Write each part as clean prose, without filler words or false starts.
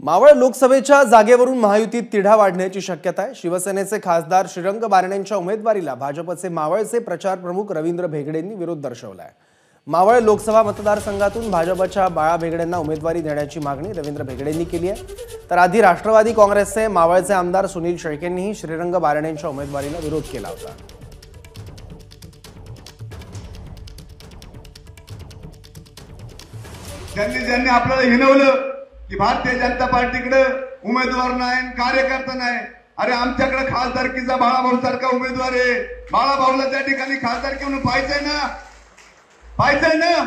मावळ लोकसभेच्या जागेवरून महायुतीत तिढा वाढण्याची शक्यता आहे। शिवसेनेचे खासदार श्रीरंग बारणेंच्या उमेदवारीला भाजपचे मावळचे प्रचार प्रमुख रवींद्र भेगडेंनी विरोध दर्शवलाय। मावळ लोकसभा मतदारसंघातून भाजपच्या बाळा भेगडेंना उमेदवारी देण्याची मागणी रवींद्र भेगडेंनी केली आहे। तर आधी राष्ट्रवादी काँग्रेसचे मावळचे आमदार सुनील शेळकेंनीही श्रीरंग बारणेंच्या उमेदवारीला विरोध केला होता। ज्यांनी आपल्याला हिनवलं की भारतीय जनता पार्टीकडे उमेदवार नाही, कार्यकर्ता नाही। अरे आमच्याकडे खासदारकीचा बाळाभाऊ सारखा उमेदवार आहे। बाळाभाऊला त्या ठिकाणी खासदारकी म्हणून पाहिजे ना।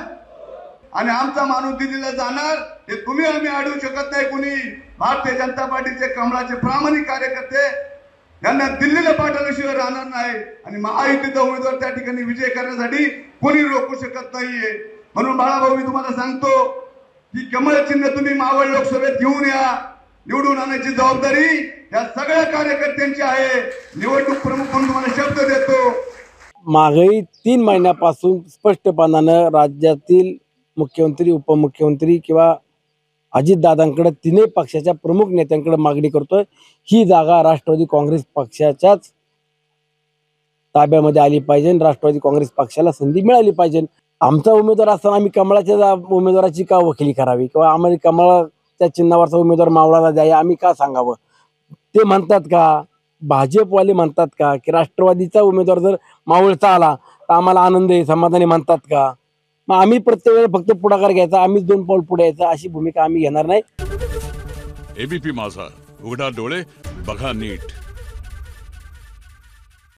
आणि आमचा माणूस दिल्लीला जाणार हे तुम्ही आम्ही अडवू शकत नाही। कुणी भारतीय जनता पार्टीचे कमळाचे प्रामाणिक कार्यकर्ते यांना दिल्लीला पाठवल्याशिवाय राहणार नाही। आणि महायुतीचा उमेदवार त्या ठिकाणी विजय करण्यासाठी कोणी रोखू शकत नाहीये। म्हणून बाळाभाऊ मी तुम्हाला सांगतो की कमळ चिन्ह तुम्ही मावळ लोकसभेत घेऊन या। निवडून आणण्याची जबाबदारी या सगळ्या कार्यकर्त्यांची आहे। निवडणूक प्रमुख म्हणून तुम्हाला शब्द देतो। मागील 3 महिन्यापासून स्पष्टपणाने राज्यातील मुख्यमंत्री, उपमुख्यमंत्री किंवा अजितदादांकडे तीनही पक्षाच्या प्रमुख नेत्यांकडे मागणी करतोय। ही जागा राष्ट्रवादी काँग्रेस पक्षाच्याच ताब्यामध्ये आली पाहिजे। राष्ट्रवादी काँग्रेस पक्षाला संधी मिळाली पाहिजे। आमचा उमेदवार असताना आम्ही कमळाच्या उमेदवाराची का वकिली करावी किंवा आम्हाला कमळाच्या चिन्हावरचा उमेदवार मावळाला द्यावा आम्ही का सांगावं? ते म्हणतात का, भाजपवाले म्हणतात का की राष्ट्रवादीचा उमेदवार जर मावळचा आला तर आम्हाला आनंद आहे, समाधानी म्हणतात का? मग आम्ही प्रत्येक वेळेला फक्त पुढाकार घ्यायचा, आम्हीच 2 पाऊल पुढे यायचं अशी भूमिका आम्ही घेणार नाही। एबीपी माझा, उघडा डोळे बघा नीट।